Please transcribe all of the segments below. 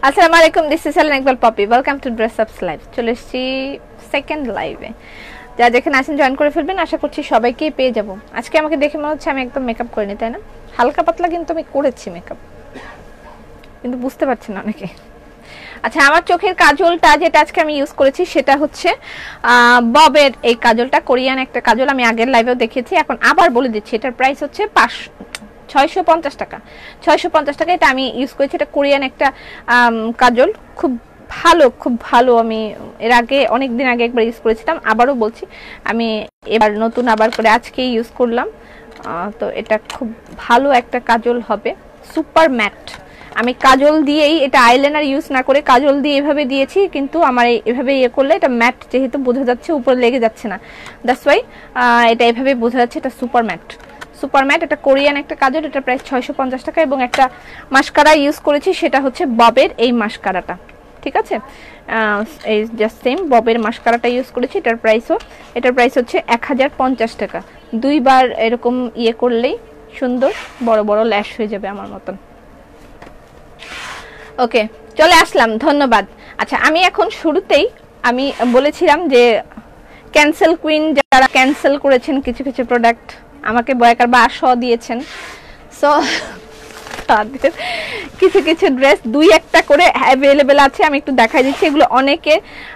আসসালামু আলাইকুম, this is Ellen Iqbal Popy. Welcome to dress ups live. চলে এসেছি সেকেন্ড লাইভে। যা যেখানে আসেন জয়েন করে ফেলবেন, আশা করছি সবাইকেই পেয়ে যাব। আজকে আমাকে দেখে মনে হচ্ছে আমি একদম মেকআপ করিনি, তাই না? হালকা পাতলা কিন্তু আমি করেছি মেকআপ, কিন্তু বুঝতে পারছি না অনেকে। আচ্ছা, আমার চোখের কাজলটা যেটা আজকে আমি ইউজ করেছি সেটা হচ্ছে ববের এই কাজলটা, কোরিয়ান একটা কাজল। আমি আগের লাইভেও দেখিয়েছি, এখন আবার বলে দিচ্ছি। এটার প্রাইস হচ্ছে 650 টাকা। 650 টাকা এটা আমি ইউজ করেছি। এটা কোরিয়ান একটা কাজল, খুব ভালো। আমি এর আগে অনেক দিন আগে একবার ইউজ করেছিলাম, আবারও বলছি আমি এবার নতুন আবার করে আজকে ইউজ করলাম। তো এটা খুব ভালো একটা কাজল হবে, সুপার ম্যাট। আমি কাজল দিয়েই, এটা আইলাইনার ইউজ না করে কাজল দিয়ে এভাবে দিয়েছি, কিন্তু আমার এভাবে ইয়ে করলে এটা ম্যাট যেহেতু বোঝা যাচ্ছে, উপরে লেগে যাচ্ছে না, দ্যাটস ওয়াই এটা এভাবে বোঝা যাচ্ছে এটা সুপার ম্যাট। এটা কোরিয়ান একটা কাজল। এটা প্রাইস 650 টাকা। এবং একটা মাস্কারা ইউজ করেছি, সেটা হচ্ছে ববের এই মাস্কারাটা, ঠিক আছে? এই জাস্ট সেম ববের মাস্কারাটা ইউজ করেছি। এটার প্রাইস হচ্ছে 1050 টাকা। দুইবার এরকম ইয়ে করলেই সুন্দর বড় বড় ল্যাশ হয়ে যাবে আমার মতন। ওকে, চলে আসলাম, ধন্যবাদ। আচ্ছা, আমি এখন শুরুতেই আমি বলেছিলাম যে ক্যান্সেল কুইন যারা ক্যান্সেল করেছেন কিছু কিছু প্রোডাক্ট, আমাকে বয়াকার বা দিয়েছেন, সো তাদের কিছু কিছু ড্রেস দুই একটা করে অ্যাভেলেবেল আছে। আমি একটু দেখাই দিচ্ছি। এগুলো অনেকে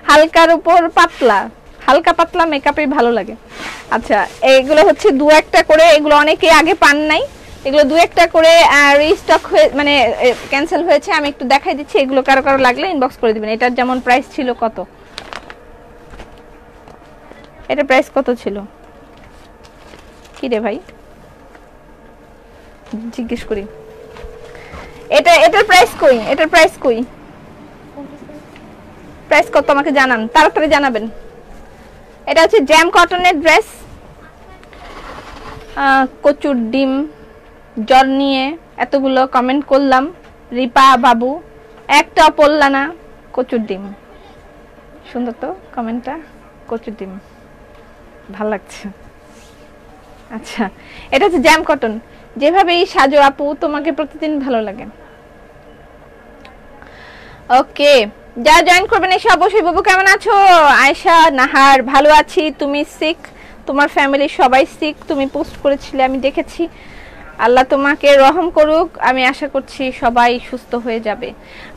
হালকার উপর হালকা পাতলা মেকআপে ভালো লাগে। আচ্ছা, এগুলো হচ্ছে দু একটা করে, এগুলো অনেকে আগে পান নাই, এগুলো দু একটা করে রিস্টক হয়ে মানে ক্যান্সেল হয়েছে। আমি একটু দেখাই দিচ্ছি। এগুলো কারো কারো লাগলে ইনবক্স করে দিবেন। এটার যেমন প্রাইস ছিল কত, এটা প্রাইস কত ছিল কি রে ভাই, জিজ্ঞেস করি। এটার প্রাইস কই, প্রাইস কত আমাকে জানান, তাড়াতাড়ি জানাবেন। এটা হচ্ছে জ্যাম কটনের ড্রেস, কচুর ডিম জ্বর নিয়ে এতগুলো কমেন্ট করলাম। রিপা বাবু একটা পড়লা না, কচুর ডিম। সুন্দর তো কমেন্টটা, কচুর ডিম ভাল লাগছে। আচ্ছা, এটা হচ্ছে জ্যাম কটন। যেভাবেই সাজো আপু, তোমাকে প্রতিদিন ভালো লাগে। ওকে, যা জয়েন করবেন এসে অবশ্যই। বাবু কেমন আছো? আয়েশা নাহার, ভালো আছি। তুমি সিক, তোমার ফ্যামিলি সবাই সিক, তুমি পোস্ট করেছিলে আমি দেখেছি। আল্লাহ তোমাকে রহম করুক, আমি আশা করছি সবাই সুস্থ হয়ে যাবে।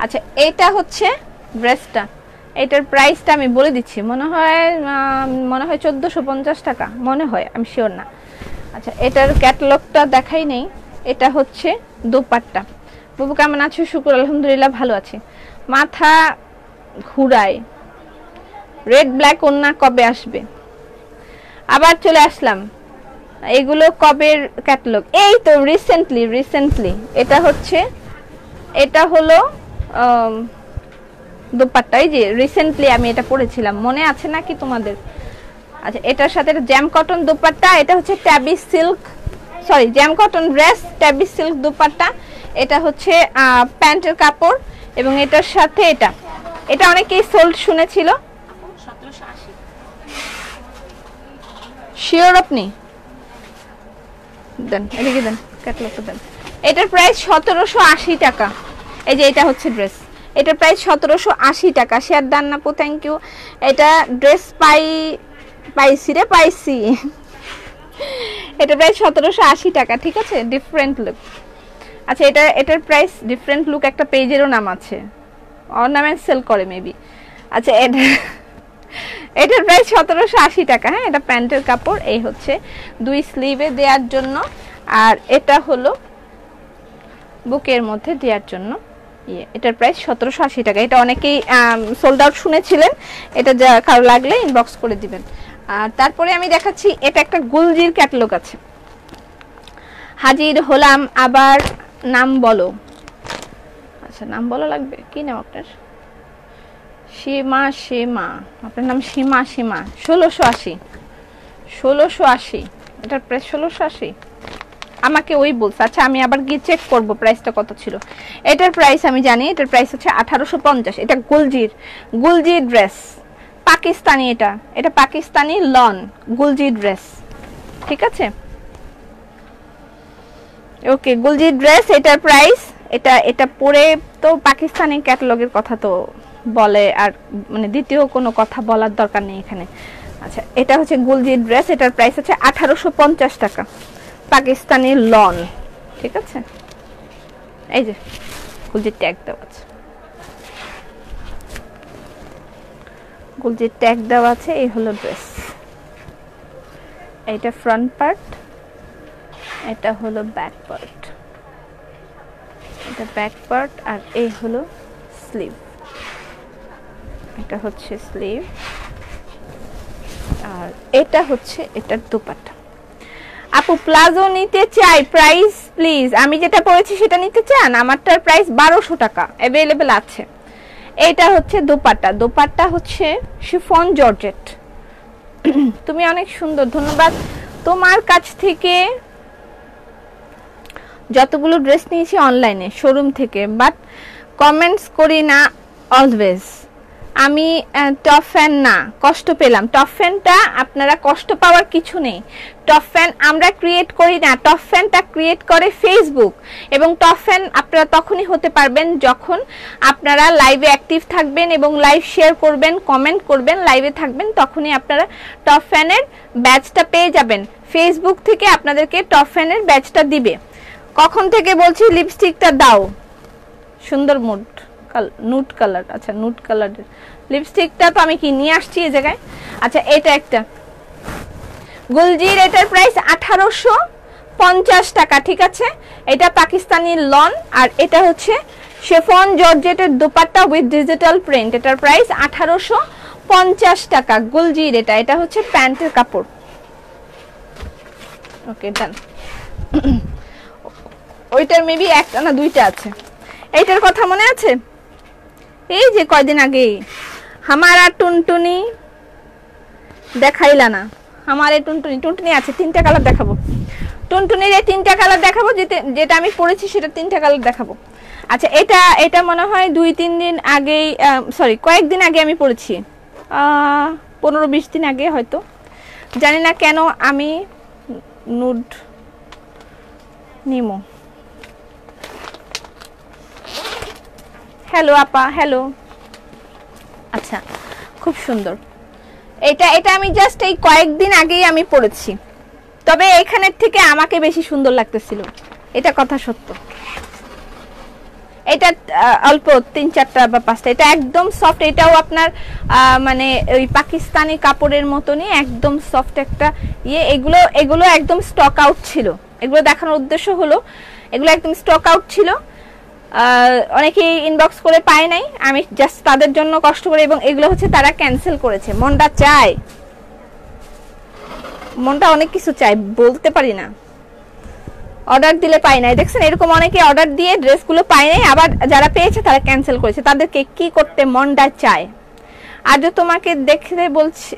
আচ্ছা, এটা হচ্ছে ড্রেসটা, এটার প্রাইসটা আমি বলে দিচ্ছি। মনে হয় 1450 টাকা মনে হয়, আমি শিওর না। আচ্ছা, এটার ক্যাটালগটা দেখাই নেই। এটা হচ্ছে দোপাট্টা। বাবু কেমন আছো? শুকুর আলহামদুলিল্লাহ ভালো আছি। মাথা ঘুরায়, রেড ব্ল্যাক ওন্না কবে আসবে? আবার চলে আসলাম। এগুলো কবের ক্যাটালগ? এই তো রিসেন্টলি। এটা হলো দোপাট্টা। এই যে রিসেন্টলি আমি এটা পরেছিলাম, মনে আছে নাকি তোমাদের? আচ্ছা, এটার সাথে জ্যাম কটন দোপাট্টা। এটা হচ্ছে jam cotton dress, tabby silk dupatta. এটা হচ্ছে প্যান্টের কাপড়, এবং এটার সাথে এটা অনেকেই সোল্ড শুনেছিল। 1780 শিওর আপনি? দেন, এদিকে দেন, ক্যাটালগটা দেন। এটার প্রাইস 1780 টাকা। এই যে এটা হচ্ছে ড্রেস, এটার প্রাইস 1780 টাকা। শেয়ার ডান আপু, থ্যাংক ইউ। এটা ড্রেস পাইছি। এটা প্রাইস 1780 টাকা, ঠিক আছে? Different look. আচ্ছা, এটার প্রাইস ডিফারেন্ট লুক একটা পেজেরও নাম আছে, অর্নামেন্ট সেল করে মেবি। আচ্ছা, এটার প্রাইস 1780 টাকা। হ্যাঁ, এটা প্যান্টের কাপড়, এই হচ্ছে দুই স্লিভে দেওয়ার জন্য, আর এটা হলো বুকের মধ্যে দেওয়ার জন্য। এটার প্রাইস 1780 টাকা। এটা অনেকেই সোল্ড আউট শুনেছিলেন, এটা যা কারো লাগলে ইনবক্স করে দিবেন। আর তারপরে আমি দেখাচ্ছি, এটা একটা গুলজির ক্যাটালগ আছে। হাজির হলাম, আবার নাম বলো। আচ্ছা, নাম বলা লাগবে, কি নাম আপনার? সীমা, আপনার নাম সীমা। 1680। এটার প্রাইস 1680 আমাকে ওই বলছে। আচ্ছা, আমি আবার গিয়ে চেক করবো প্রাইসটা কত ছিল। এটার প্রাইস আমি জানি, এটার প্রাইস হচ্ছে 1850। এটা গুলজির ড্রেস, পাকিস্তানি। এটা পাকিস্তানি লন গুলজি ড্রেস, ঠিক আছে? ওকে, গুলজি ড্রেস। এটার প্রাইস, এটা পরে তো পাকিস্তানি ক্যাটালগের কথা তো বলে আর মানে দ্বিতীয় কোনো কথা বলার দরকার নেই এখানে। আচ্ছা, এটা হচ্ছে গুলজির ড্রেস, এটার প্রাইস হচ্ছে 1850 টাকা, পাকিস্তানি লন। ঠিক আছে, এই যে গুলজির ট্যাগ দেওয়া আছে, গুলজির ট্যাগ দেওয়া আছে। এই হলো ড্রেস, এইটা ফ্রন্ট পার্ট, এটা হলো ব্যাক পার্ট, এটা ব্যাক পার্ট, আর এই হলো স্লিভ, এটা হচ্ছে স্লিভ, আর এটা হচ্ছে এটার দোপাট্টা। আপু প্লাজো নিতে চাই, প্রাইস প্লিজ। আমি যেটা পরেছি সেটা নিতে চান? আমারটার প্রাইস 1200 টাকা, অ্যাভেলেবেল আছে। এইটা হচ্ছে দোপাট্টা, দোপাট্টা হচ্ছে শিফন জর্জেট। তুমি অনেক সুন্দর, ধন্যবাদ। তোমার কাছ থেকে যতগুলো ড্রেস নিয়েছি অনলাইনে শোরুম থেকে, বাট কমেন্টস করি না অলওয়েজ। আমি টপ ফ্যান না, কষ্ট পেলাম। টপ ফ্যানটা আপনারা কষ্ট পাওয়ার কিছু নেই, টপ ফ্যান আমরা ক্রিয়েট করি না, টপ ফ্যানটা ক্রিয়েট করে ফেসবুক। এবং টপ ফ্যান আপনারা তখনই হতে পারবেন যখন আপনারা লাইভে অ্যাক্টিভ থাকবেন এবং লাইভ শেয়ার করবেন, কমেন্ট করবেন, লাইভে থাকবেন, তখনই আপনারা টপ ফ্যানের ব্যাচটা পেয়ে যাবেন। ফেসবুক থেকে আপনাদেরকে টপ ফ্যানের ব্যাচটা দিবে। কখন থেকে বলছি লিপস্টিকটা দাও, সুন্দর নুট কালার। আচ্ছা, নুট কালারের লিপস্টিকটা তো আমি কি নিয়ে আসছি এই জায়গায়। আচ্ছা, এটা একটা গুলজির, এটার প্রাইস 1850 টাকা। ঠিক আছে, এটা পাকিস্তানি লন, আর এটা হচ্ছে শিফন জর্জেটের দোপাট্টা উইথ ডিজিটাল প্রিন্ট। এটার প্রাইস 1850 টাকা গুলজির। এটা হচ্ছে প্যান্টের কাপড়। ওকে, ডান। ওইটার মেবি একটা না দুইটা আছে। এইটার কথা মনে আছে? এই যে কয়দিন আগে হামারা টুনটুনি দেখাইলা না, আমার এই টুনটুনি আছে, 3টা কালার দেখাবো। টুনটুনির এই 3টা কালার দেখাবো, যেটা আমি পরেছি সেটা 3টা কালার দেখাবো। আচ্ছা, এটা মনে হয় 2-3 দিন আগেই, সরি কয়েকদিন আগে আমি পরেছি, 15-20 দিন আগে হয়তো। জানি না কেন আমি নুড নিমো। হ্যালো আপা, হ্যালো। আচ্ছা, খুব সুন্দর। এটা আমি জাস্ট এই কয়েকদিন আগেই আমি পড়েছি, তবে এখানের থেকে আমাকে বেশি সুন্দর লাগতেছিল, এটা কথা সত্য। এটা অল্প 3-4টা বা 5টা, এটা একদম সফট। এটাও আপনার মানে ওই পাকিস্তানি কাপড়ের মতনই একদম সফট একটা ইয়ে। এগুলো একদম স্টক আউট ছিল, এগুলো দেখানোর উদ্দেশ্য হলো এগুলো একদম স্টক আউট ছিল। অনেকেই ইনবক্স করে পায় নাই, আমি জাস্ট তাদের জন্য কষ্ট করে, এবং এগুলো হচ্ছে তারা ক্যান্সেল করেছে। মনটা চায়, মনটা অনেক কিছু চায়, বলতে পারি না, অর্ডার দিলে পাই নাই। দেখছেন, এরকম অনেকে অর্ডার দিয়ে ড্রেসগুলো পায় নাই, আবার যারা পেয়েছে তারা ক্যান্সেল করেছে। তাদেরকে কি করতে মনটা চায়। আর্য তোমাকে দেখতে বলছে,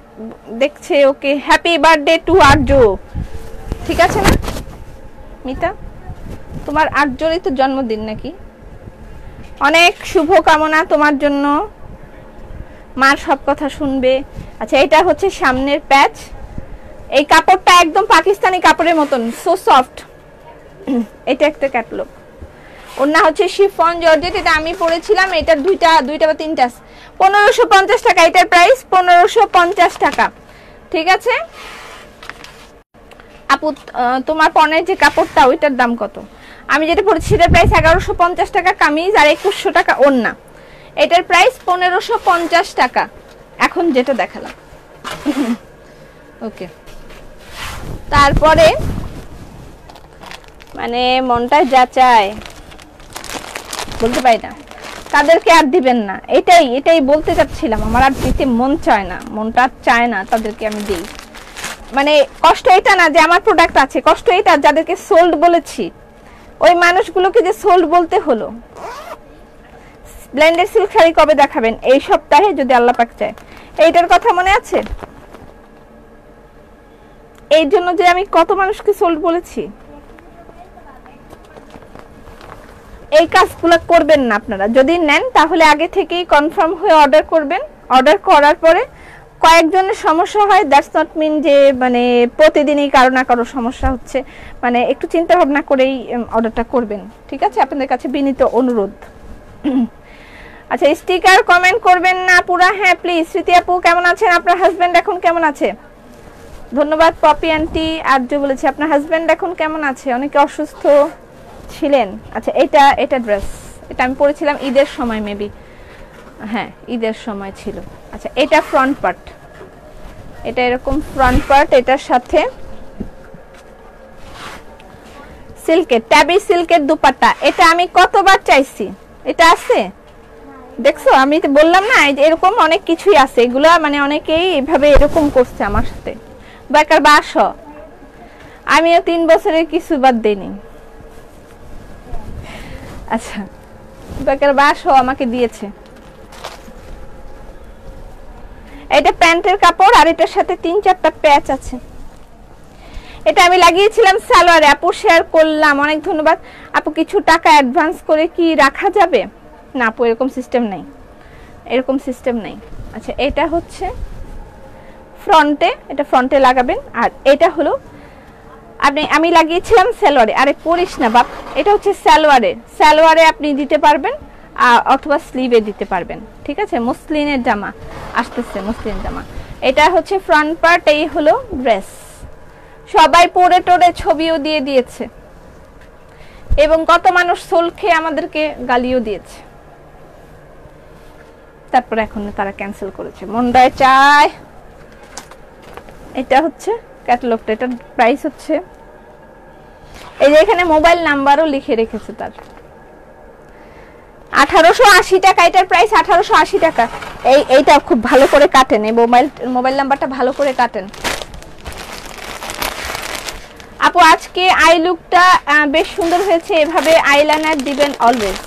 দেখছে। ওকে, হ্যাপি বার্থডে টু আর্য। ঠিক আছে না মিতা, তোমার আর্যরই তো জন্মদিন নাকি? অনেক শুভ কামনা তোমার জন্য, মার সব কথা শুনবে। আচ্ছা, এটা হচ্ছে সামনের প্যাচ। এই কাপড়টা একদম পাকিস্তানি কাপড়ের মতন, সো সফট। এটা একটা ক্যাটালগ। ওড়না হচ্ছে শিফন জর্জেট, এটা আমি পরেছিলাম। এটা দুইটা বা 3টা, 1550 টাকা। এটার প্রাইস 1550 টাকা। ঠিক আছে আপু, তোমার পনের যে কাপড়টা ওইটার দাম কত? আমি যেটা পরেছি সেটার প্রাইস 1150 টাকা কামিজ, আর 2100 টাকা ওড়না। এটার প্রাইস 1550 টাকা। এখন যেটা দেখালাম। ওকে, তারপরে মানে মনটা যা চায় বলতে পারি না, তাদেরকে আর দিবেন না। এটাই বলতে চাচ্ছিলাম, আমার আর দিতে মন চায় না, মনটা চায় না তাদেরকে আমি দিই। মানে কষ্ট এটা না যে আমার প্রোডাক্ট আছে, কষ্ট এটা যাদেরকে সোল্ড বলেছি, ওই মানুষগুলোকে যে সোল্ড বলতে হলো। ব্লেন্ডেড সিল্ক শাড়ি কবে দেখাবেন? এই সপ্তাহে যদি আল্লাহ পাক চায়। এইটার কথা মনে আছে? এই জন্য যে আমি কত মানুষকে সোল্ড বলেছি। এই কাজগুলো করবেন না আপনারা। যদি নেন তাহলে আগে থেকেই কনফার্ম হয়ে অর্ডার করবেন। অর্ডার করার পরে কয়েকজনের সমস্যা হয়, দ্যাটস নট মিন যে মানে প্রতিদিনই কারো না কারো সমস্যা হচ্ছে। মানে একটু চিন্তা ভাবনা করেই অর্ডারটা করবেন, ঠিক আছে? আপনাদের কাছে বিনীত অনুরোধ। আচ্ছা স্টিকার কমেন্ট করবেন না পুরা, হ্যাঁ প্লিজ। স্মৃতি আপু কেমন আছেন? আপনার হাজবেন্ড এখন কেমন আছে? ধন্যবাদ পপি আন্টি। আর্য বলেছে আপনার হাজবেন্ড এখন কেমন আছে? অনেকে অসুস্থ ছিলেন। আচ্ছা এটা ড্রেস, এটা আমি পরেছিলাম ঈদের সময় মেবি, হ্যাঁ ঈদের সময় ছিল। আচ্ছা এটা ফ্রন্ট পার্ট, এটা এরকম ফ্রন্ট পার্ট, এটার সাথে সিল্কের ট্যাবি সিল্কের দুপাট্টা। এটা আমি কতবার চাইছি, এটা আছে দেখছো? আমি তো বললাম না এরকম অনেক কিছুই আছে, এগুলা মানে অনেকেই এভাবে এরকম করছে আমার সাথে। বেকার বাস আমিও 3 বছরের কিছু বাদ দেইনি। আচ্ছা বেকার বাস আমাকে দিয়েছে। এটা প্যান্টের কাপড় আর এটার সাথে 3-4টা প্যাচ আছে। এটা আমি লাগিয়েছিলাম সালোয়ারে, আপু শেয়ার করলাম, অনেক ধন্যবাদ আপু। কিছু টাকা অ্যাডভান্স করে কি রাখা যাবে? না আপু এরকম সিস্টেম নেই, এরকম সিস্টেম নেই। আচ্ছা এটা হচ্ছে ফ্রন্টে, এটা ফ্রন্টে লাগাবেন। আর এটা হলো আমি লাগিয়েছিলাম সালোয়ারে। আরে পরিস না বাপ, এটা হচ্ছে সালোয়ারে আপনি দিতে পারবেন অথবা স্লিভে দিতে পারবেন, ঠিক আছে? মসলিনের জামা আসতেছে, মসলিনের জামা। এটা হচ্ছে ফ্রন্ট পার্ট, এই হলো ড্রেস। সবাই পরে টোরে ছবিও দিয়ে দিয়েছে এবং কত মানুষ সোল খেয়ে আমাদেরকে গালিও দিয়েছে, তারপর এখন তারা ক্যান্সেল করেছে। মন্ডায় চায়। এটা হচ্ছে ক্যাটালগটা, এটার প্রাইস হচ্ছে এই যে এখানে মোবাইল নাম্বারও লিখে রেখেছে তার, 1880 টাকা। এটার প্রাইস 1880 টাকা। এইটা খুব ভালো করে কাটেন, এই মোবাইল নাম্বারটা ভালো করে কাটেন। আপু আজকে আই লুকটা বেশ সুন্দর হয়েছে, এভাবে আইলাইনার দিবেন অলওয়েজ।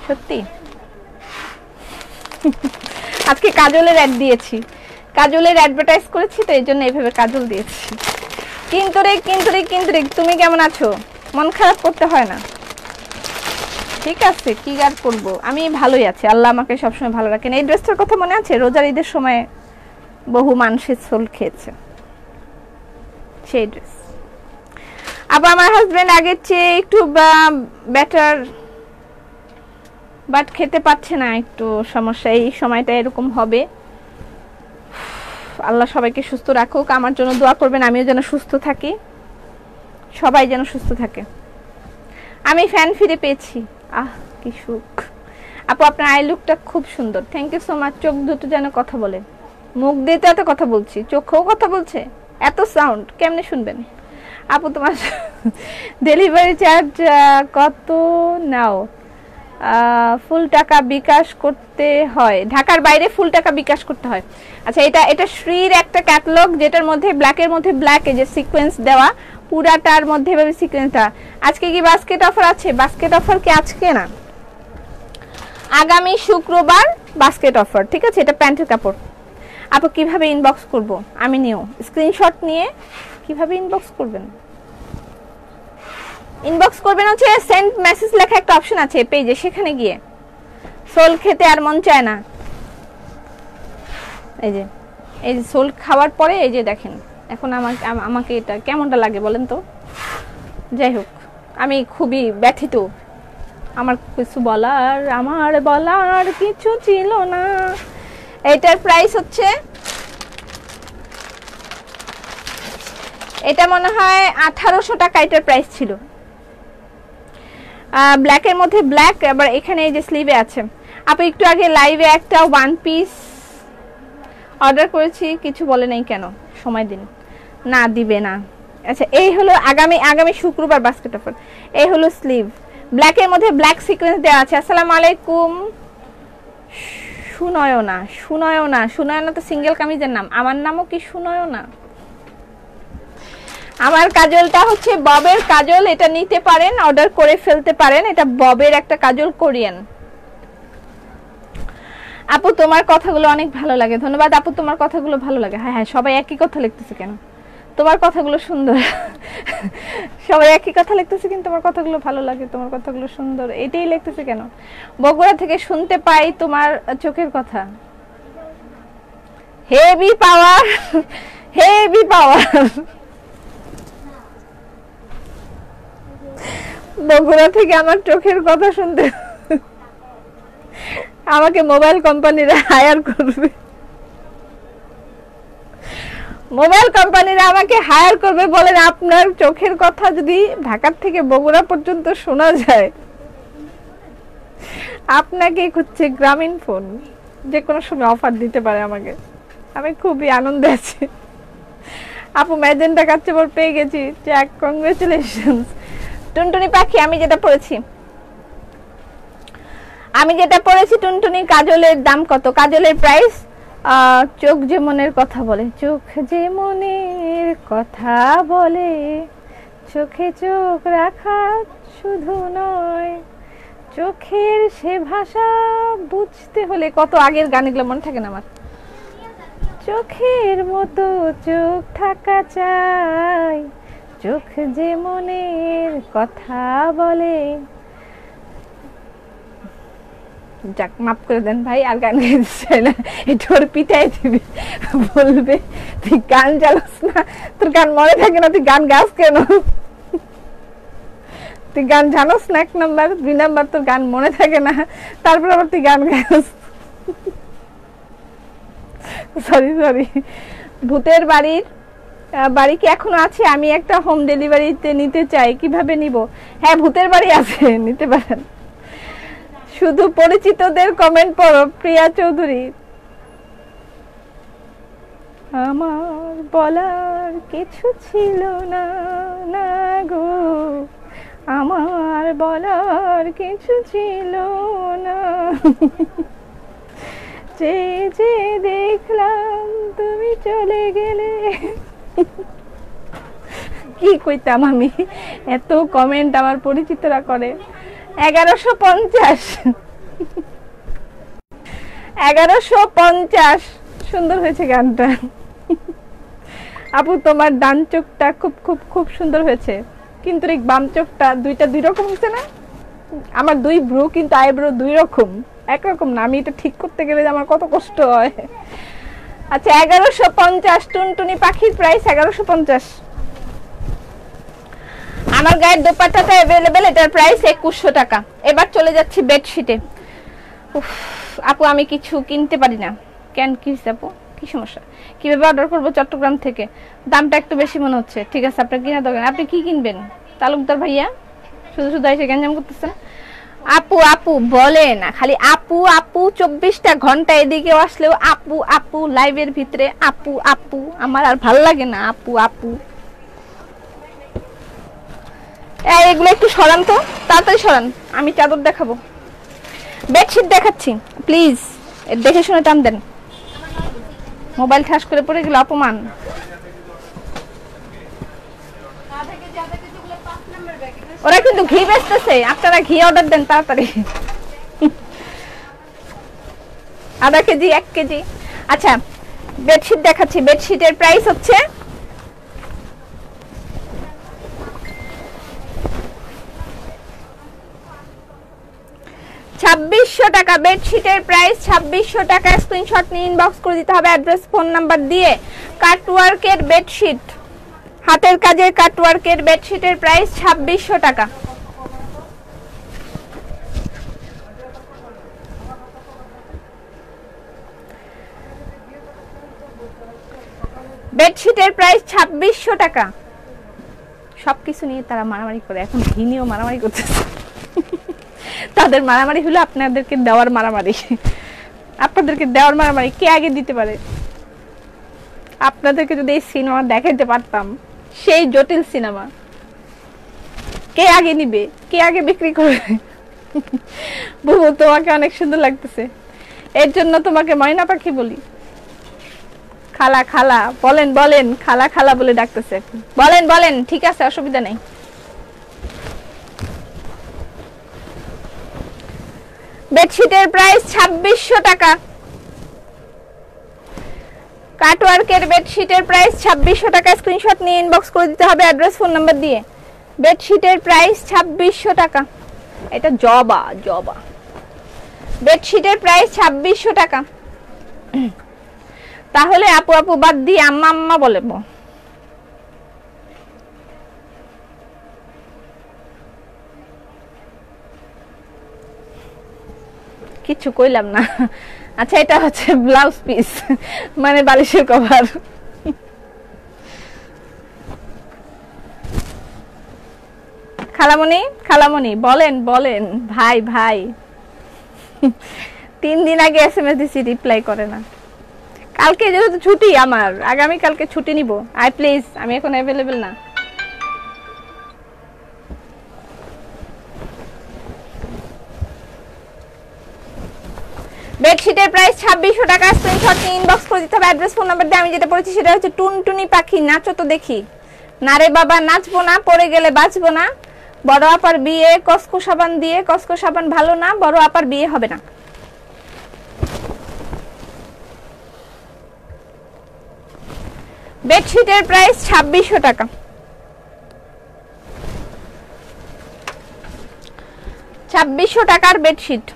সত্যি আজকে কাজলের অ্যাড দিয়েছি, কাজলের অ্যাডভার্টাইজ করেছি তো এইজন্য এইভাবে কাজল দিয়েছি। কিন্তু রে তুমি কেমন আছো? মন খারাপ করতে হয় না, ঠিক আছে? কি আর করবো, আমি ভালোই আছি, আল্লাহ আমাকে সবসময় ভালো রাখেন। এই ড্রেসটার কথা মনে আছে? রোজার ঈদের সময় বহু মানুষের সোল খেয়েছে সেই ড্রেস। আবার আমার হাজবেন্ড আগের চেয়ে একটু বেটার, বাট খেতে পারছে না, একটু সমস্যা। এই সময়টা এরকম হবে। আল্লাহ সবাইকে সুস্থ রাখুক, আমার জন্য দোয়া করবেন, আমিও যেন সুস্থ থাকি, সবাই যেন সুস্থ থাকে। আমি ফ্যান ফিরে পেয়েছি, আহ কি সুখ। আপু আপনার আই লুকটা খুব সুন্দর, থ্যাংক ইউ সো মাচ। চোখ দুটো যেন কথা বলে, মুখ দিয়ে তো এত কথা বলছি, চোখেও কথা বলছে, এত সাউন্ড কেমনে শুনবেন? আপু তোমার ডেলিভারি চার্জ কত নাও? ফুল টাকা বিকাশ করতে হয়, ঢাকার বাইরে ফুল টাকা বিকাশ করতে হয়। আচ্ছা এটা শ্রীর একটা ক্যাটালগ, যেটার মধ্যে ব্ল্যাকের মধ্যে ব্ল্যাক এই যে সিকোয়েন্স দেওয়া, পুরাটার মধ্যে এভাবে সিকোয়েন্সটা। আজকে কি বাস্কেট অফার আছে? বাস্কেট অফার কি আজকে না, আগামী শুক্রবার বাস্কেট অফার, ঠিক আছে? এটা প্যান্টের কাপড়। আপু কিভাবে ইনবক্স করব? আমি নিও স্ক্রিনশট নিয়ে কিভাবে ইনবক্স করবেন? ইনবক্স করবেন হচ্ছে সেন্ড মেসেজ লেখা একটা অপশন আছে পেজে, সেখানে গিয়ে। সোল খেতে আর মন চায় না, এই যে সোল খাওয়ার পরে এই যে দেখেন এখন আমাকে এটা কেমনটা লাগে বলেন তো? যাই হোক আমি খুবই ব্যথিত, আমার বলার কিছু ছিল না। এটার প্রাইস হচ্ছে, এটা মনে হয় 1800 টাকা এটার প্রাইস ছিল। ব্ল্যাকের মধ্যে ব্ল্যাক, আবার এখানে এই যে স্লিভে আছে। আপু একটু আগে লাইভে একটা ওয়ান পিস অর্ডার করেছি, কিছু বলে নাই কেন? সময় দিন। না দিবে না। আচ্ছা এই হলো আগামী শুক্রবার বাস্কেট অফার। এই হলো স্লিভ, ব্ল্যাকের মধ্যে ব্ল্যাক সিকোয়েন্স দেওয়া আছে। আসসালামু আলাইকুম। সুনয়না তো সিঙ্গেল কামিজের নাম, আমার নামও কি সুনয়না? আমার কাজলটা হচ্ছে ববের কাজল, এটা নিতে পারেন, অর্ডার করে ফেলতে পারেন। এটা ববের একটা কাজল, কোরিয়ান। আপু তোমার কথাগুলো অনেক ভালো লাগে, ধন্যবাদ আপু, তোমার কথাগুলো ভালো লাগে। হ্যাঁ হ্যাঁ সবাই একই কথা লিখতেছে কেন? তোমার কথাগুলো সুন্দর। সবাই একই কথা লিখতেছে কিন্তু তোমার কথাগুলো ভালো লাগে, তোমার কথাগুলো সুন্দর, এটাই লিখতেছে কেন? বগুড়া থেকে শুনতে পাই তোমার চোখের কথা, হেভি পাওয়ার, হেভি পাওয়ার। বগুড়া থেকে আমার চোখের কথা শুনতে আমাকে মোবাইল কোম্পানিরা হায়ার করবে, মোবাইল কোম্পানিরা আমাকে হায়ার করবে। বলেন আপনার চোখের কথা যদি ঢাকা থেকে বগুড়া পর্যন্ত শোনা যায়, আপনাকে খুঁজছে গ্রামীণ ফোন, যে কোনো সময় অফার দিতে পারে আমাকে। আমি খুবই আনন্দে আছি। আপু ম্যাজেন্টা কাচ্চেবর পেয়ে গেছি, জ্যাক কংগ্রেচুলেশনস। টুনটুনি পাখি আমি যেটা পড়েছি টুনটুনি কাজলের দাম কত? কাজলের প্রাইস চোখ যে মনের কথা বলে, চোখ যে মনের কথা বলে, চোখে চোখ রাখা শুধু নয়, চোখের সে ভাষা বুঝতে হলে, কত আগের গান, এগুলো মনে থাকে না আমার। চোখের মতো চোখ থাকা চাই, চোখ যে মনের কথা বলে। যাক মাফ করে দেন ভাই, আর গান গাইতে চাই না, একটু ওর পিটাই দিবি, বলবে তুই গান চালাস না, তোর গান মনে থাকে না, তুই গান গাস কেন? তুই গান জানোস না, 1 নাম্বার, 2 নাম্বার তোর গান মনে থাকে না, তারপর আবার তুই গান গাস। সরি। ভূতের বাড়ি কি এখনো আছে? আমি একটা হোম ডেলিভারিতে নিতে চাই, কিভাবে নিব? হ্যাঁ ভূতের বাড়ি আছে, নিতে পারেন। শুধু পরিচিতদের কমেন্ট পড়ো। প্রিয়া চৌধুরী, আমার বলার কিছু ছিল না, না গো, আমার বলার কিছু ছিল না, যে দেখলাম তুমি চলে গেলে। কি কইতাম আমি, এত কমেন্ট আমার পরিচিতরা করে। 1150 সুন্দর হয়েছে গানটা। আপু তোমার ডান চোখটা খুব খুব খুব সুন্দর হয়েছে, কিন্তু এই বাম চোখটা দুইটা 2 রকম হচ্ছে না? আমার 2 ব্রু, কিন্তু আইব্রো 2 রকম, একরকম না। আমি এটা ঠিক করতে গেলে আমার কত কষ্ট হয়। আচ্ছা 1150 টুনটুনি পাখির প্রাইস 1150। আমার গায়ের দোপাট্টাটা अवेलेबल, এটার প্রাইস 2100 টাকা। এবার চলে যাচ্ছি বেডশিটে। আপু আমি কিছু কিনতে পারি না কেন? কি আপু, কি সমস্যা? কিভাবে অর্ডার করব? চট্টগ্রাম থেকে। দামটা একটু বেশি মনে হচ্ছে। ঠিক আছে আপনার কিনা দরকার, আপনি কি কিনবেন? তালুকদার ভাইয়া শুধু এসে গ্যাঞ্জাম করতেছেন। আপু বলে না, খালি আপু 24টা ঘন্টা এদিকে আসলেও আপু লাইভের ভিতরে আপু, আমার আর ভালো লাগে না। আপু এগুলো একটু সরান তো, তাড়াতাড়ি সরান, আমি চাদর দেখাবো, বেডশিট দেখাচ্ছি, প্লিজ দেখে শুনে টান দেন। মোবাইল ঠাস করে পড়ে গেল, অপমান। ওরা কিন্তু ঘি বেচতেছে, আপনারা ঘি অর্ডার দেন তাড়াতাড়ি। আধা কেজি, 1 কেজি। আচ্ছা বেডশিট দেখাচ্ছি। বেডশিটের প্রাইস হচ্ছে 2600 টাকা। বেডশিটের প্রাইস 2600 টাকা। স্ক্রিনশট নিয়ে ইনবক্স করে দিতে হবে অ্যাড্রেস ফোন নাম্বার দিয়ে। কাটওয়ার্কের বেডশিট, হাতের কাজের কাটওয়ার্কের বেডশিটের প্রাইস 2600 টাকা। বেডশিটের প্রাইস 2600 টাকা। সবকিছু নিয়ে তারা মারামারি করে, এখন ঘি নিয়েও মারামারি করতেছে। তাদের মারামারি হলো আপনাদেরকে দেওয়ার মারামারি। আপনাদেরকে দেওয়ার মারামারি কে আগে দিতে পারে? আপনাদেরকে যদি এই সিনেমা দেখাইতে পারতাম, সেই জটিল সিনেমা, কে আগে নিবে, কে আগে বিক্রি করবে? বুবু তোমাকে অনেক সুন্দর লাগতেছে, এর জন্য তোমাকে ময়না পাখি বলি। খালা খালা বলেন, খালা বলে ডাকতেছে। বলেন, ঠিক আছে, অসুবিধা নেই। বেডশিটের প্রাইস 2600 টাকা। কাটওয়ার্কের বেডশিটের প্রাইস 2600 টাকা। স্ক্রিনশট নিয়ে ইনবক্স করে দিতে হবে অ্যাড্রেস ফোন নাম্বার দিয়ে। বেডশিটের প্রাইস 2600 টাকা। এটা জবা। বেডশিটের প্রাইস 2600 টাকা। তাহলে আপু বাদ দিয়ে আম্মা বলবো। কিছু কইলাম না। আচ্ছা এটা হচ্ছে ব্লাউজ পিস, মানে বালিশের কভার। খালামণি খালামণি বলেন বলেন, ভাই ভাই 3 দিন আগে এসএমএস দিছি, রিপ্লাই করে না। কালকে যেহেতু ছুটি আমার, আগামী কালকে ছুটি নিব। আই প্লিজ, আমি এখন অ্যাভেলেবল না। বেডশিটের প্রাইস 2600 টাকা। স্ক্রিনশট নিয়ে ইনবক্স করে দিতে হবে, অ্যাড্রেস ফোন নাম্বার দিয়ে। আমি যেটা পড়েছি সেটা হচ্ছে টুনটুনি পাখি। নাচো তো দেখি। না রে বাবা নাচবো না, পড়ে গেলে বাঁচবো না। বড় আপার বিয়ে কসকো সাবান দিয়ে, কসকো সাবান ভালো না, বড় আপার বিয়ে হবে না। বেডশিটের প্রাইস 2600 টাকা। 2600 টাকার বেডশিট।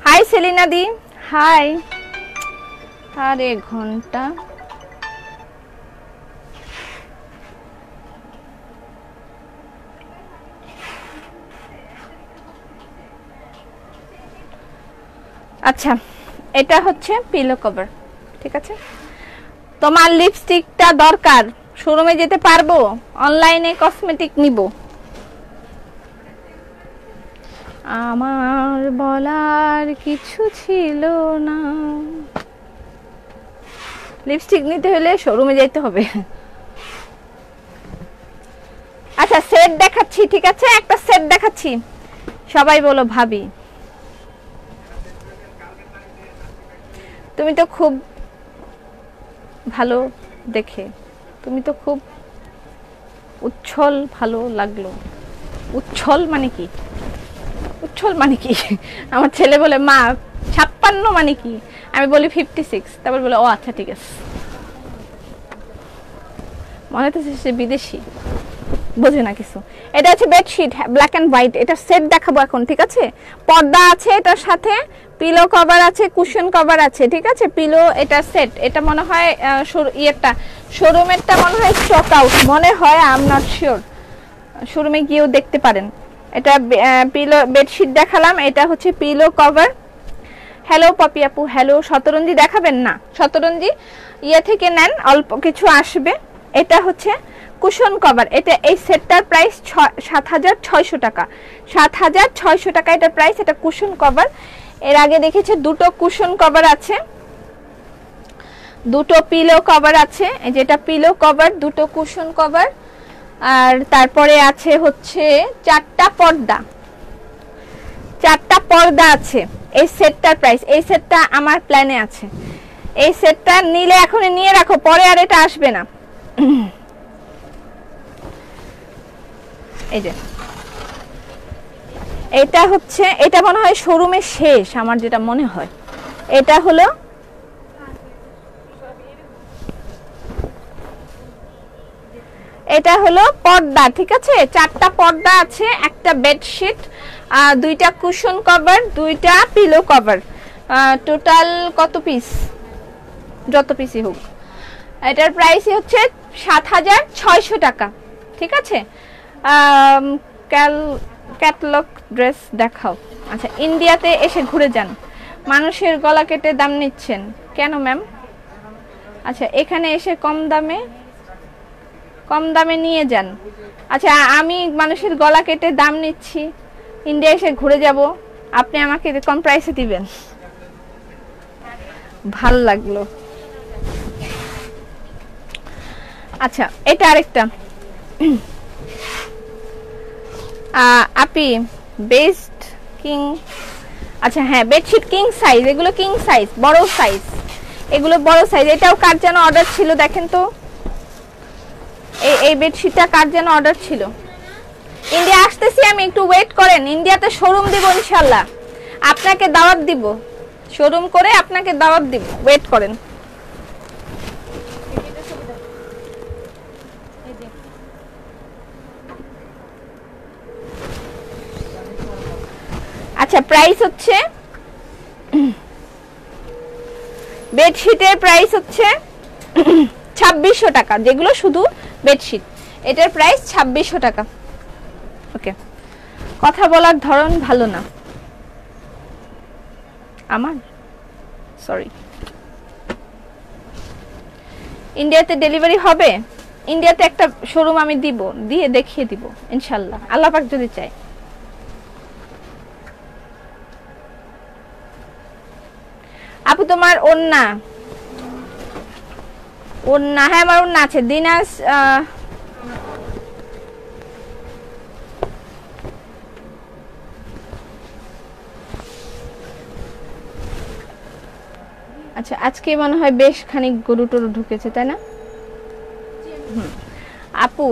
হাই সেলিনা দি, হাই। আরে ঘন্টা আচ্ছা, এটা হচ্ছে পিলো কভার, ঠিক আছে। তোমার লিপস্টিকটা দরকার, শোরুমে যেতে পারবো, অনলাইনে কসমেটিক নিব। আমার বলার কিছু ছিল না। লিপস্টিক নিতে হলে শোরুমে যেতে হবে। আচ্ছা সেট দেখাচ্ছি, ঠিক আছে, একটা সেট দেখাচ্ছি। সবাই বলো ভাবি। তুমি তো খুব ভালো দেখে, তুমি তো খুব উচ্ছল, ভালো লাগলো। উচ্ছল মানে কি? উচ্ছল মানে কি? আমার ছেলে বলে মা 56 মানে কি? আমি বলি 56। তারপর বলে ও আচ্ছা ঠিক আছে। মনে হচ্ছে সে বিদেশি, বোঝে না কিছু। এটা হচ্ছে বেডশিট, ব্ল্যাক এন্ড হোয়াইট। এটা সেট দেখাবো এখন, ঠিক আছে। পর্দা আছে এটার সাথে, পিলো কভার আছে, কুশন কভার আছে, ঠিক আছে। পিলো এটা সেট। এটা মনে হয় ইয়েটা শোরুমেরটা মনে হয় স্টক আউট, মনে হয়, আই এম নট শিওর। শোরুমে গিয়েও দেখতে পারেন। এটা পিলো বেডশিট দেখালাম, এটা হচ্ছে পিলো কভার। হ্যালো পপি আপু, হ্যালো। শতরঞ্জি দেখাবেন না? শতরঞ্জি ইয়ে থেকে নেন, অল্প কিছু আসবে। এটা হচ্ছে কুশন কভার। এটা এই সেটটার প্রাইস 7600 টাকা। 7600 টাকা এটার প্রাইস। এটা কুশন কভার। এর আগে দেখেছে দুটো কুশন কভার আছে, দুটো পিলো কভার আছে। এই যেটা পিলো কভার, দুটো কুশন কভার, আর তারপরে আছে হচ্ছে 4টা পর্দা। 4টা পর্দা আছে এই সেটটার প্রাইস। এই সেটটা আমার প্ল্যানে আছে। এই সেটটা নিলে এখনই নিয়ে রাখো, পরে আর এটা আসবে না। এই যে এটা হচ্ছে, এটা মনে হয় শোরুমে শেষ, আমার যেটা মনে হয়। এটা হলো পর্দা, ঠিক আছে। 4টা পর্দা আছে, একটা বেডশিট, 2টা কুশন কভার, 2টা পিলো কভার। টোটাল কত পিস? যত পিসই হোক। এটার প্রাইস হচ্ছে 7600 টাকা, ঠিক আছে। ক্যাটালগ ড্রেস দেখাও। আচ্ছা ইন্ডিয়াতে এসে ঘুরে যান, মানুষের গলা কেটে দাম নিচ্ছেন কেন ম্যাম? আচ্ছা এখানে এসে কম দামে নিয়ে যান। আচ্ছা আমি মানুষের গলা কেটে দাম নিচ্ছি, ইন্ডিয়া এসে ঘুরে যাব, আপনি আমাকে কম প্রাইসে দিবেন? ভাল লাগলো। আচ্ছা এটা আরেকটা আপি বেস্ট কিং। আচ্ছা হ্যাঁ বেডশিট কিং সাইজ, এগুলো কিং সাইজ, বড় সাইজ, এগুলো বড় সাইজ। এটাও কার যেন অর্ডার ছিল, দেখেন তো। এই বেডশিটটা কার যেন অর্ডার ছিল। ইন্ডিয়া আসতেছি আমি, একটু ওয়েট করেন। ইন্ডিয়াতে শোরুম দিব ইনশাল্লাহ, আপনাকে দাওয়াত দিব, শোরুম করে আপনাকে দাওয়াত দিব, ওয়েট করেন। আচ্ছা প্রাইস হচ্ছে, বেডশিটের প্রাইস হচ্ছে 2600 টাকা, যেগুলো শুধু বেডশিট। এটার প্রাইস 2600 টাকা। ওকে, কথা বলার ধরন ভালো না। আমার সরি, ইন্ডিয়াতে ডেলিভারি হবে। ইন্ডিয়াতে একটা শোরুম আমি দিব, দিয়ে দেখিয়ে দিব ইনশাল্লাহ, আল্লাহ পাক যদি চায়। আপু তোমার ওন্না, ওন্না হ্যাঁ আমার ওন্না আছে। দিনাজ আচ্ছা, আজকে মনে হয় বেশ খানিক গরু টরু ঢুকেছে তাই না? আপু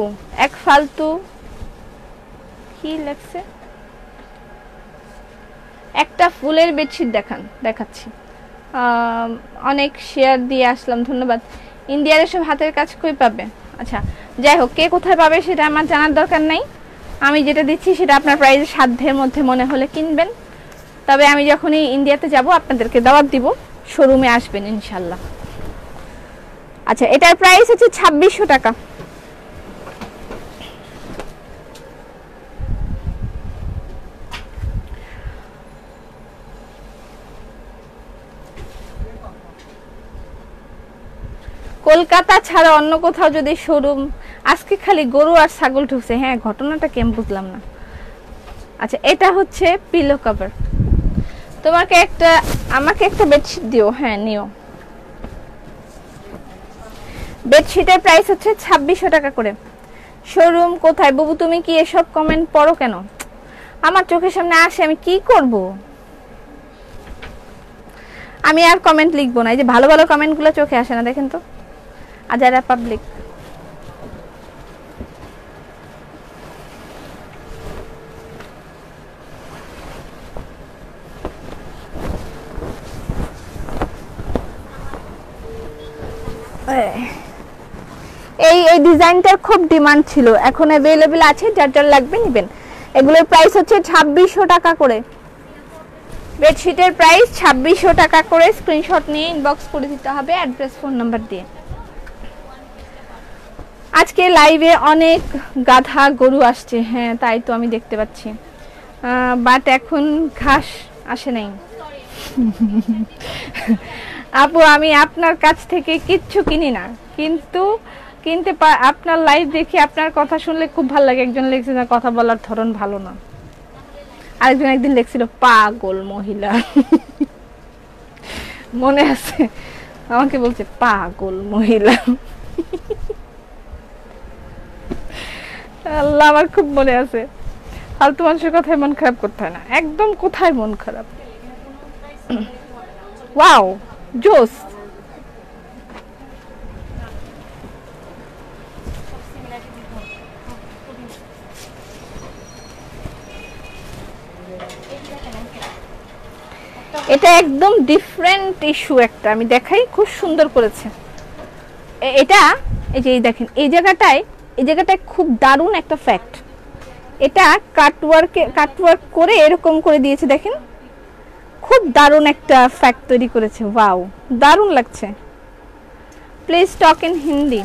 এক ফালতু কি লাগছে, একটা ফুলের বেডশিট দেখান, দেখাচ্ছি। অনেক শেয়ার দিয়ে আসলাম, ধন্যবাদ। ইন্ডিয়ার এসব হাতের কাজ কই পাবে? আচ্ছা যাই হোক, কে কোথায় পাবে সেটা আমার জানার দরকার নাই। আমি যেটা দিচ্ছি সেটা আপনার প্রাইসের সাধ্যের মধ্যে মনে হলে কিনবেন। তবে আমি যখনই ইন্ডিয়াতে যাব আপনাদেরকে দাওয়াত দিব, শোরুমে আসবেন ইনশাল্লাহ। আচ্ছা এটার প্রাইস হচ্ছে 2600 টাকা। কলকাতা ছাড়া অন্য কোথাও যদি শোরুম, আজকে খালি গরু আর ছাগল ঢুকছে। হ্যাঁ ঘটনাটা কেমন বুঝলাম না। আচ্ছা এটা হচ্ছে পিলো কভার। তোমাকে একটা, আমাকে একটা বেডশিট দিও। হ্যাঁ নিও। বেডশিটের প্রাইস হচ্ছে 2600 টাকা করে। শোরুম কোথায়? বাবু তুমি কি এসব কমেন্ট পড়ো কেন? আমার চোখের সামনে আসে, আমি কি করব? আমি আর কমেন্ট লিখবো না। এই যে ভালো ভালো কমেন্টগুলো চোখে আসে না, দেখেন তো। আজারা পাবলিক, এই এই ডিজাইনটার খুব ডিমান্ড ছিল, এখন अवेलेबल আছে, যার যার লাগবে নেবেন। এগুলোর প্রাইস হচ্ছে 2600 টাকা করে। বেডশিটের প্রাইস 2600 টাকা করে। স্ক্রিনশট নিয়ে ইনবক্স করে দিতে হবে অ্যাড্রেস ফোন নাম্বার দিয়ে। আজকে লাইভে অনেক গাধা গরু আসছে। হ্যাঁ তাই তো আমি দেখতে পাচ্ছি, বাট এখন ঘাস আসে নাই। আপু আমি আপনার কাছ থেকে কিচ্ছু কিনি না, কিন্তু কিনতে আপনার লাইভ দেখি, আপনার কথা শুনলে খুব ভালো লাগে। একজন লিখছে না কথা বলার ধরন ভালো না, আরেকজন একদিন লিখছিল পাগল মহিলা। মনে আছে, আমাকে বলছে পাগল মহিলা। আল্লাহ আমার খুব মনে আছে। ফালতু মানুষের কথায় মন খারাপ করতে হয় না একদম। কোথায় মন খারাপ? ওয়াও জোস। এটা একদম ডিফারেন্ট ইস্যু একটা, আমি দেখাই, খুব সুন্দর করেছে এটা। এই যে দেখেন এই জায়গাটায়, এই জায়গাটায় খুব দারুণ একটা ফ্যাক্ট। এটা কাটওয়ার্ক করে এরকম করে দিয়েছে, দেখেন খুব দারুণ একটা ফ্যাক্ট তৈরি করেছে। ওয়াও দারুণ লাগছে। Please talk in Hindi.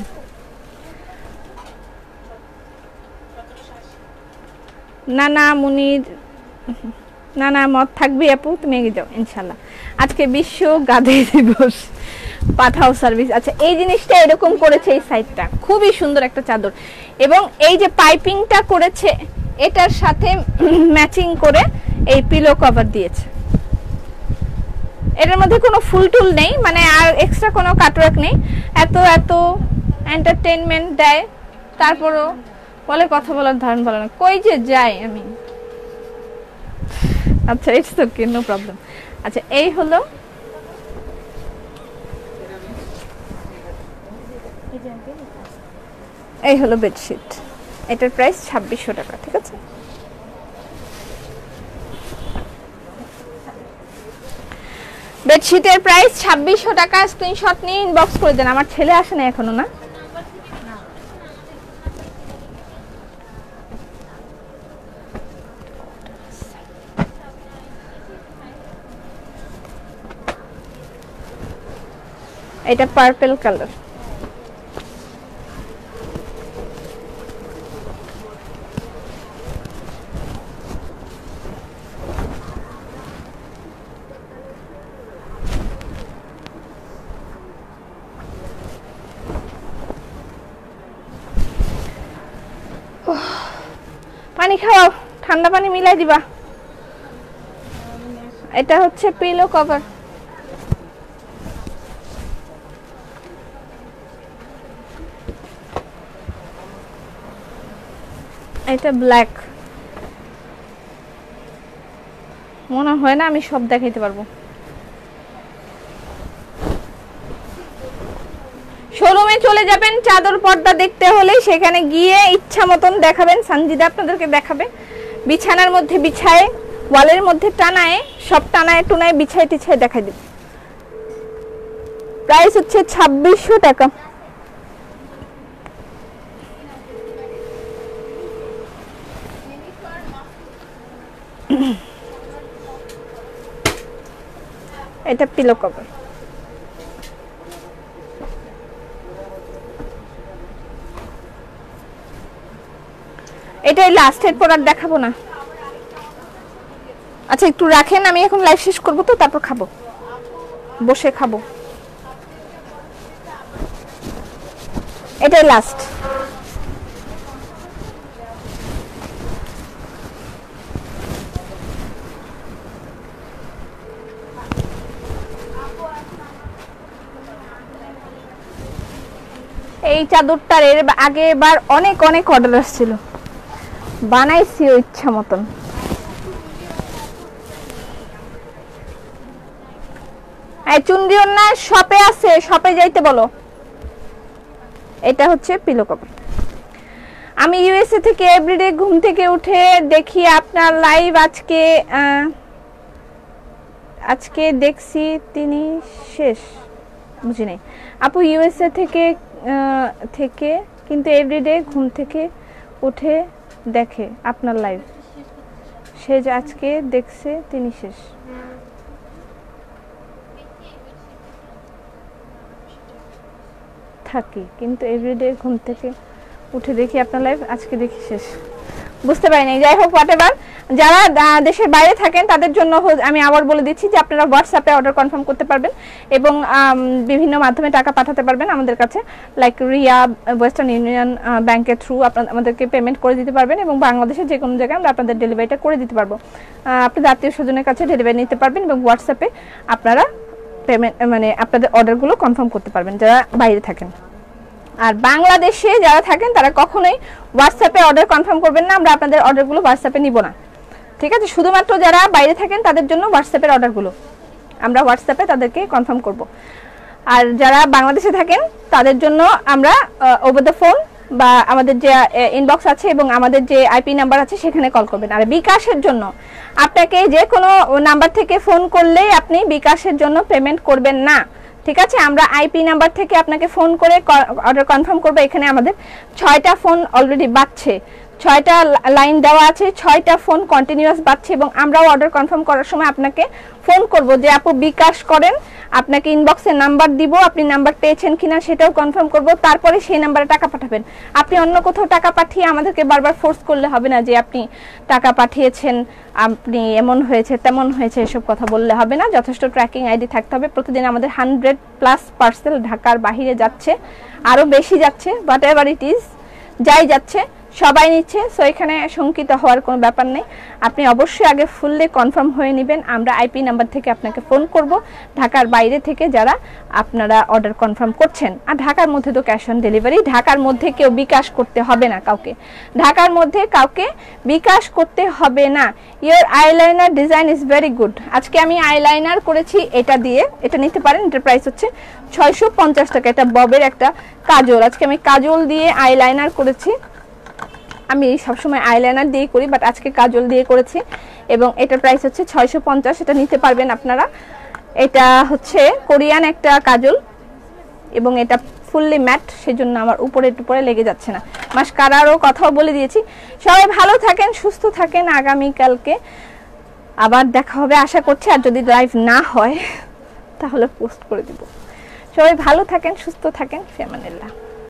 না না মুনির, না না মত থাকবি আপু, তুমি এগিয়ে যাও ইনশাল্লাহ। আজকে বিশ্ব গাধে দিবস, পাঠাও সার্ভিস। আচ্ছা এই জিনিসটা এরকম করেছে, এই সাইডটা খুবই সুন্দর একটা চাদর, এবং এই যে পাইপিংটা করেছে এটার সাথে ম্যাচিং করে এই পিলো কভার দিয়েছে। এটার মধ্যে কোনো ফুল টুল নেই, মানে আর এক্সট্রা কোনো কাটওয়ার্ক নেই। এত এত এন্টারটেইনমেন্ট দেয়, তারপরও বলে কথা বলার ধরন ভালো না। কই যে যাই আমি। আচ্ছা ইটস ওকে, নো প্রবলেম। আচ্ছা এই হলো, এই হলো বেডশিট। এটার প্রাইস 2600 টাকা, ঠিক আছে? বেডশিটের প্রাইস 2600 টাকা। স্ক্রিনশট নিয়ে ইনবক্স করে দেন। আমার ছেলে আসে না এখনো, না এটা পার্পল কালার। পানি খাও, ঠান্ডা পানি মিলাই দিবা। এটা হচ্ছে পিলো কভার। এটা ব্ল্যাক, মনে হয় না আমি সব দেখাইতে পারবো। শোরুমে চলে যাবেন চাদর পর্দা দেখতে হলে, সেখানে গিয়ে ইচ্ছা মতন দেখাবেন, সানজিদা আপনাদেরকে দেখাবে। বিছানার মধ্যে বিছায়, ওয়ালের মধ্যে টানায়, সব টানায় টুনায় বিছায় টিছায় দেখাই দেব। প্রাইস হচ্ছে 2600 টাকা। এটা পিলো কভার। এটাই লাস্টের প্রোডাক্ট, দেখাবো না। আচ্ছা একটু রাখেন, আমি এখন লাইভ শেষ করবো তো তারপর খাবো, বসে খাবো। এটাই লাস্ট। এই চাদরটার এর আগে এবার অনেক অনেক অর্ডার আসছিল, বানাইছি ইচ্ছা মতন। এই চুন্ডিও না শপে আছে, শপে যাইতে বলো। এটা হচ্ছে পিলো কভার। আমি ইউএসএ থেকে এভরিডে ঘুম থেকে উঠে দেখি আপনার লাইভ। আজকে দেখছি তিনি শেষ, বুঝি নাই আপু। ইউএসএ থেকে কিন্তু এভরিডে ঘুম থেকে উঠে দেখে আপনার লাইভ, সে যে আজকে দেখছে তিনি শেষ। থাকি কিন্তু এভরিডে ঘুম থেকে উঠে দেখি আপনার লাইভ, আজকে দেখি শেষ। বুঝতে পারি নাই, যাই হোক হোয়াটএভার। যারা দেশের বাইরে থাকেন তাদের জন্য আমি আবার বলে দিচ্ছি যে আপনারা হোয়াটসঅ্যাপে অর্ডার কনফার্ম করতে পারবেন এবং বিভিন্ন মাধ্যমে টাকা পাঠাতে পারবেন আমাদের কাছে, লাইক রিয়া, ওয়েস্টার্ন ইউনিয়ন ব্যাংকের থ্রু আপনারা আমাদেরকে পেমেন্ট করে দিতে পারবেন এবং বাংলাদেশের যে কোনো জায়গায় আমরা আপনাদের ডেলিভারিটা করে দিতে পারবো। আপনাদের আত্মীয় স্বজনের কাছে ডেলিভারি নিতে পারবেন এবং হোয়াটসঅ্যাপে আপনারা পেমেন্ট মানে আপনাদের অর্ডারগুলো কনফার্ম করতে পারবেন যারা বাইরে থাকেন। আর বাংলাদেশে যারা থাকেন তারা কখনোই হোয়াটসঅ্যাপে অর্ডার কনফার্ম করবেন না, আমরা আপনাদের অর্ডারগুলো হোয়াটসঅ্যাপে নিব না, ঠিক আছে? শুধুমাত্র যারা বাইরে থাকেন তাদের জন্য হোয়াটসঅ্যাপের অর্ডারগুলো আমরা হোয়াটসঅ্যাপে তাদেরকে কনফার্ম করব। আর যারা বাংলাদেশে থাকেন তাদের জন্য আমরা ওভার দ্য ফোন বা আমাদের যে ইনবক্স আছে এবং আমাদের যে আইপি নাম্বার আছে সেখানে কল করবেন। আর বিকাশের জন্য আপনাকে যে কোনো নাম্বার থেকে ফোন করলেই আপনি বিকাশের জন্য পেমেন্ট করবেন না, ঠিক আছে? আমরা আইপি নাম্বার থেকে আপনাকে ফোন করে অর্ডার কনফার্ম করব। এখানে আমাদের 6টা ফোন অলরেডি বাজছে, 6টা লাইন দেওয়া আছে, 6টা ফোন কন্টিনিউয়াস বাজছে এবং আমরাও অর্ডার কনফার্ম করার সময় আপনাকে ফোন করব যে আপু বিকাশ করেন, আপনাকে ইনবক্সে নাম্বার দিব, আপনি নাম্বার পেয়েছেন কিনা সেটাও কনফার্ম করব, তারপরে সেই নাম্বারে টাকা পাঠাবেন। আপনি অন্য কোথাও টাকা পাঠিয়ে আমাদেরকে বারবার ফোর্স করলে হবে না যে আপনি টাকা পাঠিয়েছেন, আপনি এমন হয়েছে তেমন হয়েছে, এসব কথা বললে হবে না। যথেষ্ট ট্র্যাকিং আইডি থাকতে হবে। প্রতিদিন আমাদের 100+ পার্সেল ঢাকার বাইরে যাচ্ছে, আরও বেশি যাচ্ছে, বাট এভার ইট ইজ, যাই যাচ্ছে সবাই নিচ্ছে। সো এখানে শঙ্কিত হওয়ার কোনো ব্যাপার নেই। আপনি অবশ্যই আগে ফুললি কনফার্ম হয়ে নেবেন। আমরা আইপি নাম্বার থেকে আপনাকে ফোন করব ঢাকার বাইরে থেকে যারা আপনারা অর্ডার কনফার্ম করছেন। আর ঢাকার মধ্যে তো ক্যাশ অন ডেলিভারি, ঢাকার মধ্যে কেউ বিকাশ করতে হবে না কাউকে, ঢাকার মধ্যে কাউকে বিকাশ করতে হবে না। Your eyeliner design is very good. আজকে আমি আইলাইনার করেছি এটা দিয়ে, এটা নিতে পারেন, এটার প্রাইস হচ্ছে 650 টাকা। এটা ববের একটা কাজল, আজকে আমি কাজল দিয়ে আইলাইনার করেছি। আমি সবসময় আইলাইনার দিয়ে করি, বাট আজকে কাজল দিয়ে করেছি এবং এটার প্রাইস হচ্ছে 650। এটা নিতে পারবেন আপনারা। এটা হচ্ছে কোরিয়ান একটা কাজল এবং এটা ফুললি ম্যাট, সেজন্য আমার উপরে টুপরে লেগে যাচ্ছে না। মাস্কারারও কথাও বলে দিয়েছি। সবাই ভালো থাকেন, সুস্থ থাকেন। আগামীকালকে আবার দেখা হবে আশা করছি, আর যদি লাইভ না হয় তাহলে পোস্ট করে দিব। সবাই ভালো থাকেন, সুস্থ থাকেন। ফি আমানিল্লাহ।